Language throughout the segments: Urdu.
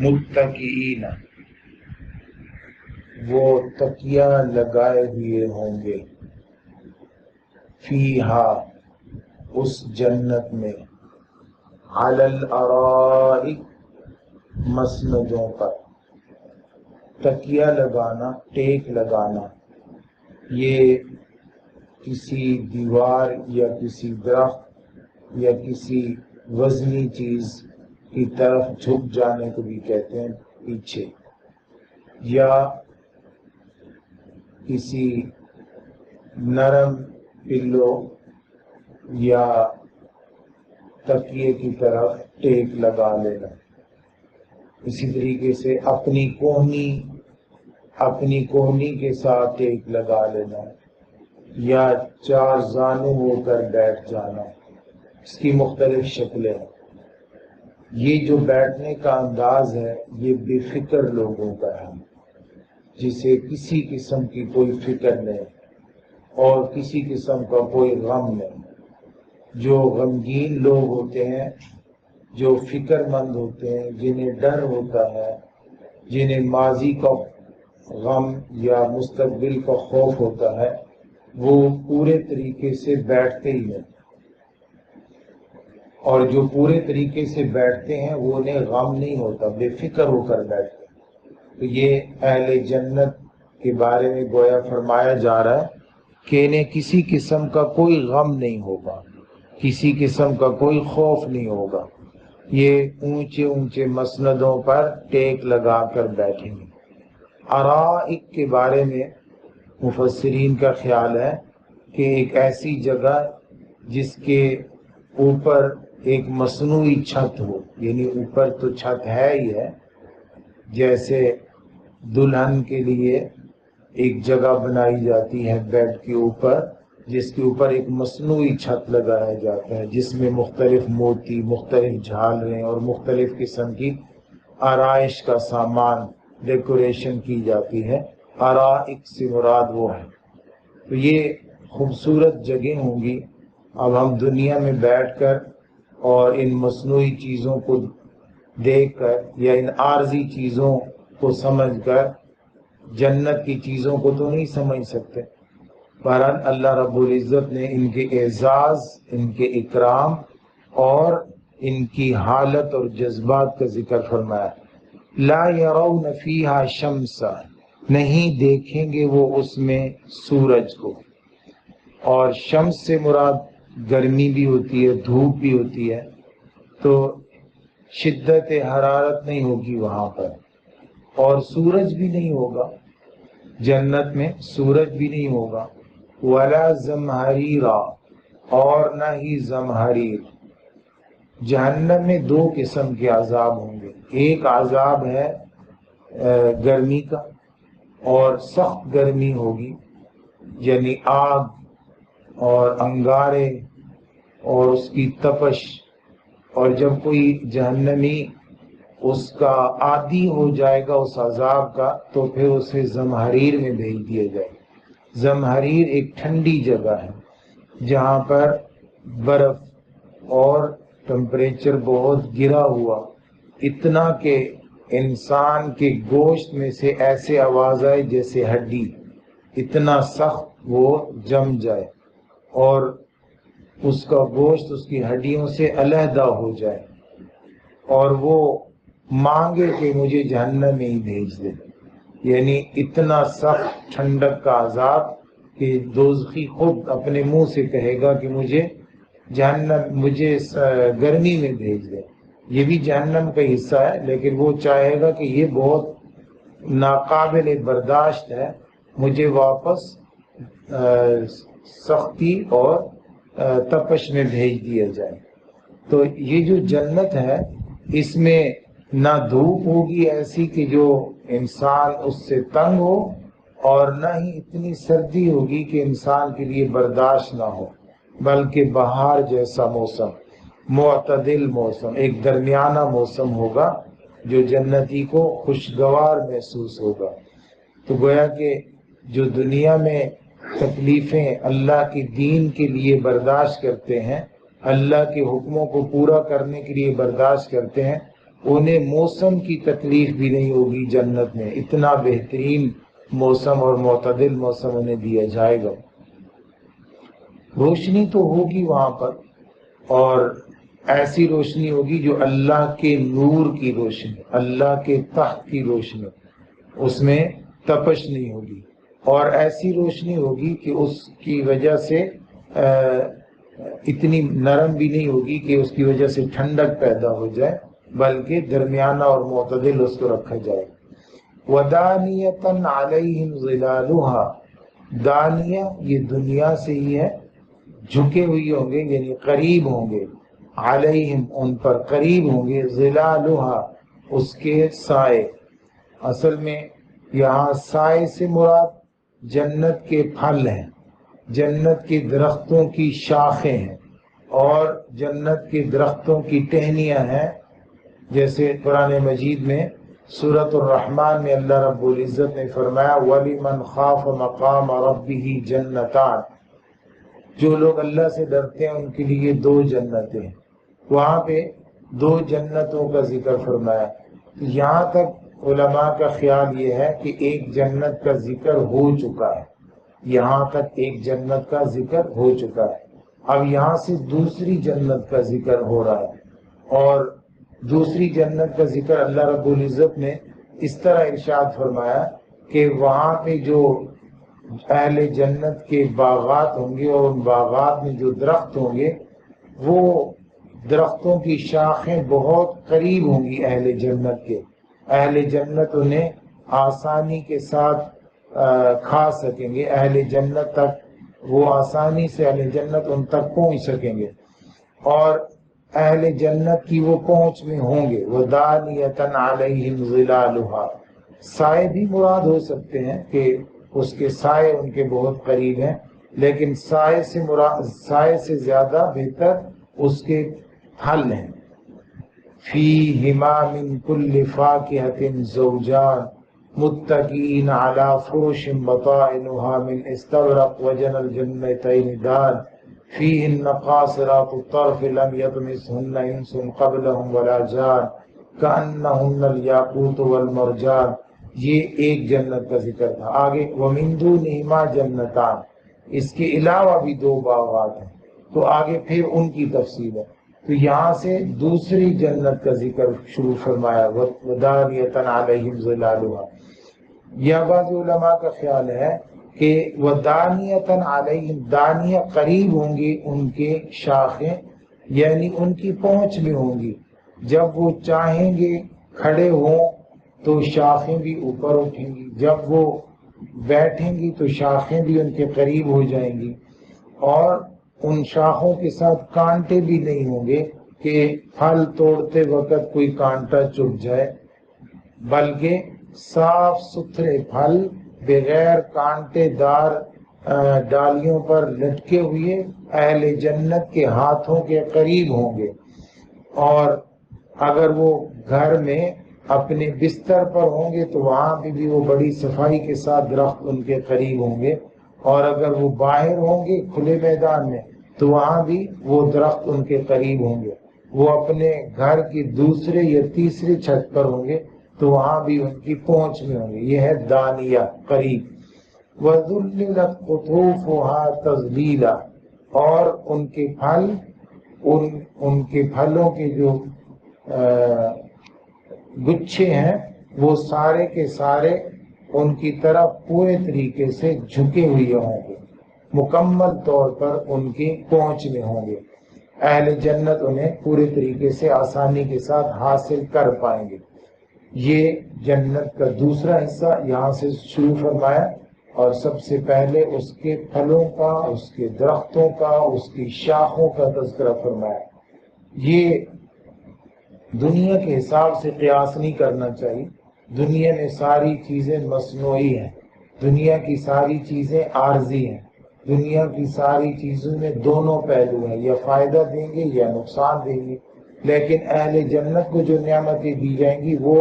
متکئین، وہ تکیہ لگائے ہوئے ہوں گے، فیہا، اس جنت میں، علی الارائک، مسندوں پر۔ تکیہ لگانا، ٹیک لگانا، یہ کسی دیوار یا کسی درخت یا کسی وزنی چیز کی طرف جھک جانے کو بھی کہتے ہیں پیچھے، یا کسی نرم پلو یا تکیے کی طرف ٹیک لگا لینا۔ اسی طریقے سے اپنی کوہنی کے ساتھ ٹیک لگا لینا، یا چار زانو ہو کر بیٹھ جانا، اس کی مختلف شکلیں ہیں۔ یہ جو بیٹھنے کا انداز ہے یہ بے فکر لوگوں کا ہے، جسے کسی قسم کی کوئی فکر نہیں اور کسی قسم کا کوئی غم نہیں۔ جو غمگین لوگ ہوتے ہیں، جو فکر مند ہوتے ہیں، جنہیں ڈر ہوتا ہے، جنہیں ماضی کا غم یا مستقبل کا خوف ہوتا ہے، وہ پورے طریقے سے بیٹھتے ہی ہیں، اور جو پورے طریقے سے بیٹھتے ہیں وہ انہیں غم نہیں ہوتا، بے فکر ہو کر بیٹھتے ہیں۔ تو یہ اہل جنت کے بارے میں گویا فرمایا جا رہا ہے کہ انہیں کسی قسم کا کوئی غم نہیں ہوگا، کسی قسم کا کوئی خوف نہیں ہوگا، یہ اونچے اونچے مسندوں پر ٹیک لگا کر بیٹھیں گے۔ ارائک کے بارے میں مفسرین کا خیال ہے کہ ایک ایسی جگہ جس کے اوپر ایک مصنوعی چھت ہو، یعنی اوپر تو چھت ہے ہی ہے، جیسے دلہن کے لیے ایک جگہ بنائی جاتی ہے بیڈ کے اوپر، جس کے اوپر ایک مصنوعی چھت لگایا جاتا ہے، جس میں مختلف موتی، مختلف جھالریں اور مختلف قسم کی آرائش کا سامان، ڈیکوریشن کی جاتی ہے۔ ارائک سے مراد وہ ہے۔ تو یہ خوبصورت جگہیں ہوں گی۔ اب ہم دنیا میں بیٹھ کر اور ان مصنوعی چیزوں کو دیکھ کر یا ان عارضی چیزوں کو سمجھ کر جنت کی چیزوں کو تو نہیں سمجھ سکتے۔ بہرحال اللہ رب العزت نے ان کے اعزاز، ان کے اکرام اور ان کی حالت اور جذبات کا ذکر فرمایا۔ لا يرون فیہا شمسا، نہیں دیکھیں گے وہ اس میں سورج کو، اور شمس سے مراد گرمی بھی ہوتی ہے، دھوپ بھی ہوتی ہے، تو شدت حرارت نہیں ہوگی وہاں پر، اور سورج بھی نہیں ہوگا جنت میں، سورج بھی نہیں ہوگا۔ ولا زمہریرا، اور نہ ہی زمہریر۔ جہنم میں دو قسم کے عذاب ہوں گے، ایک عذاب ہے گرمی کا، اور سخت گرمی ہوگی، یعنی آگ اور انگارے اور اس کی تپش، اور جب کوئی جہنمی اس کا عادی ہو جائے گا اس عذاب کا، تو پھر اسے زمہریر میں بھیج دیا جائے گا۔ زمہریر ایک ٹھنڈی جگہ ہے جہاں پر برف اور ٹمپریچر بہت گرا ہوا، اتنا کہ انسان کے گوشت میں سے ایسے آواز آئے جیسے ہڈی، اتنا سخت وہ جم جائے اور اس کا گوشت اس کی ہڈیوں سے علیحدہ ہو جائے، اور وہ مانگے کہ مجھے جہنم میں ہی بھیج دے۔ یعنی اتنا سخت ٹھنڈک کا عذاب کہ دوزخی خود اپنے منہ سے کہے گا کہ مجھے جہنم، مجھے گرمی میں بھیج دے۔ یہ بھی جہنم کا حصہ ہے، لیکن وہ چاہے گا کہ یہ بہت ناقابل برداشت ہے، مجھے واپس سختی اور تپش میں بھیج دیا جائے۔ تو یہ جو جنت ہے اس میں نہ دھوپ ہوگی ایسی کہ جو انسان اس سے تنگ ہو، اور نہ ہی اتنی سردی ہوگی کہ انسان کے لیے برداشت نہ ہو، بلکہ بہار جیسا موسم، معتدل موسم، ایک درمیانہ موسم ہوگا جو جنتی کو خوشگوار محسوس ہوگا۔ تو گویا کہ جو دنیا میں تکلیفیں اللہ کے دین کے لیے برداشت کرتے ہیں، اللہ کے حکموں کو پورا کرنے کے لیے برداشت کرتے ہیں، انہیں موسم کی تکلیف بھی نہیں ہوگی جنت میں، اتنا بہترین موسم اور معتدل موسم انہیں دیا جائے گا۔ روشنی تو ہوگی وہاں پر، اور ایسی روشنی ہوگی جو اللہ کے نور کی روشنی، اللہ کے تحت کی روشنی، اس میں تپش نہیں ہوگی، اور ایسی روشنی ہوگی کہ اس کی وجہ سے اتنی نرم بھی نہیں ہوگی کہ اس کی وجہ سے ٹھنڈک پیدا ہو جائے، بلکہ درمیانہ اور معتدل اس کو رکھا جائے۔ وَدَانِيَةً عَلَيْهِمْ ظِلَالُهَا، دانیہ یہ دنیا سے ہی ہے، جھکے ہوئی ہوں گے یعنی قریب ہوں گے، علیہم ان پر قریب ہوں گے، ظلالها اس کے سائے۔ اصل میں یہاں سائے سے مراد جنت کے پھل ہیں، جنت کے درختوں کی شاخیں ہیں، اور جنت کے درختوں کی ٹہنیاں ہیں، جیسے قرآن مجید میں سورۃ الرحمن میں اللہ رب العزت نے فرمایا وَلِمَنْ خَافَ مَقَامَ رَبِّهِ جَنَّتَانِ، جو لوگ اللہ سے ڈرتے ہیں ان کے لیے دو جنتیں ہیں۔ وہاں پہ دو جنتوں کا ذکر فرمایا۔ یہاں تک علماء کا خیال یہ ہے کہ ایک جنت کا ذکر ہو چکا ہے، یہاں تک ایک جنت کا ذکر ہو چکا ہے، اب یہاں سے دوسری جنت کا ذکر ہو رہا ہے، اور دوسری جنت کا ذکر اللہ رب العزت نے اس طرح ارشاد فرمایا کہ وہاں پہ جو اہل جنت کے باغات ہوں گے، اور ان باغات میں جو درخت ہوں گے وہ درختوں کی شاخیں بہت قریب ہوں گی اہل جنت کے، اہل جنت انہیں آسانی کے ساتھ کھا سکیں گے، اہل جنت تک وہ آسانی سے اہل جنت ان تک پہنچ سکیں گے، اور اہل جنت کی وہ پہنچ میں ہوں گے۔ وَدَانِيَةً عَلَيْهِمْ ظِلَالُهَا، سائے بھی مراد ہو سکتے ہیں کہ اس کے سائے ان کے بہت قریب ہیں، لیکن سائے سے زیادہ بہتر اس کے پھل ہیں۔ فِيهِمَا مِن كُلِّ فَاكِهَةٍ زَوْجَانِ مُتَّكِئِينَ عَلَى فُرُشٍ بَطَائِنُهَا مِنْ اسْتَبْرَقٍ وَجَنَى الْجَنَّتَيْنِ دَانٍ فِيهِنَّ قَاصِرَاتُ الطَّرْفِ لَمْ يَطْمِثْهُنَّ إِنسٌ قَبْلَهُمْ وَلَا جَانٌ كَأَنَّهُنَّ الْيَاقُوتُ وَالْمَرْجَانُ، یہ ایک جنت کا ذکر تھا۔ آگے وَمِن دُونِهِمَا جَنَّتَانِ، اس کے علاوہ بھی دو باغات ہیں، تو آگے پھر ان کی تفصیل ہے۔ تو یہاں سے دوسری جنت کا ذکر شروع فرمایا، وَدَانِيَةً عَلَيْهِمْ ظِلَالُهَا۔ یہ بعض علماء کا خیال ہے کہ وَدَانِيَةً عَلَيْهِمْ، دانیہ قریب ہوں گی ان کے شاخیں، یعنی ان کی پہنچ میں ہوں گی، جب وہ چاہیں گے کھڑے ہوں تو شاخیں بھی اوپر اٹھیں گی، جب وہ بیٹھیں گی تو شاخیں بھی ان کے قریب ہو جائیں گی، اور ان شاخوں کے ساتھ کانٹے بھی نہیں ہوں گے کہ پھل توڑتے وقت کوئی کانٹا چبھ جائے، بلکہ صاف ستھرے پھل بغیر کانٹے دار ڈالیوں پر لٹکے ہوئے اہل جنت کے ہاتھوں کے قریب ہوں گے، اور اگر وہ گھر میں اپنے بستر پر ہوں گے تو وہاں بھی وہ بڑی صفائی کے ساتھ درخت ان کے قریب ہوں گے، اور اگر وہ باہر ہوں گے کھلے میدان میں تو وہاں بھی وہ درخت ان کے قریب ہوں گے، وہ اپنے گھر کی دوسرے یا تیسری چھت پر ہوں گے تو وہاں بھی ان کی پہنچ میں ہوں گے، یہ ہے دانیہ قریب۔ وَذُلِّلَتْ قُطُوفُهَا تَذْلِيلًا، اور ان کے پھل، ان کے پھلوں کے جو گچھے ہیں وہ سارے کے سارے ان کی طرف پورے طریقے سے جھکے ہوئے ہوں گے، مکمل طور پر ان کی پہنچ میں ہوں گے، اہل جنت انہیں پورے طریقے سے آسانی کے ساتھ حاصل کر پائیں گے۔ یہ جنت کا دوسرا حصہ یہاں سے شروع فرمایا، اور سب سے پہلے اس کے پھلوں کا، اس کے درختوں کا، اس کی شاخوں کا تذکرہ فرمایا۔ یہ دنیا کے حساب سے قیاس نہیں کرنا چاہیے، دنیا میں ساری چیزیں مصنوعی ہیں، دنیا کی ساری چیزیں عارضی ہیں، دنیا کی ساری چیزوں میں دونوں پہلو ہیں، یا فائدہ دیں گے یا نقصان دیں گے، لیکن اہل جنت کو جو نعمتیں دی جائیں گی وہ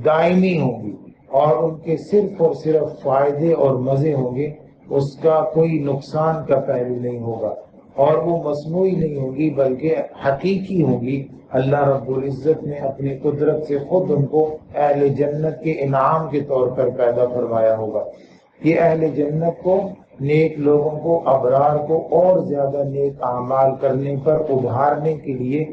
دائمی ہوں گی، اور ان کے صرف اور صرف فائدے اور مزے ہوں گے، اس کا کوئی نقصان کا پہلو نہیں ہوگا۔ اور وہ مصنوعی نہیں ہوگی بلکہ حقیقی ہوگی۔ اللہ رب العزت نے اپنی قدرت سے خود ان کو اہل جنت کے انعام کے طور پر پیدا فرمایا ہوگا۔ یہ اہل جنت کو، نیک لوگوں کو، ابرار کو اور زیادہ نیک اعمال کرنے پر ابھارنے کے لیے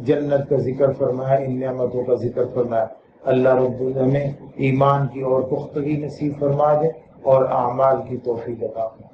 جنت کا ذکر فرمایا، ان نعمتوں کا ذکر فرمایا۔ اللہ رب العزت ہمیں ایمان کی اور پختگی نصیب فرما دے اور اعمال کی توفیق عطا فرمائے۔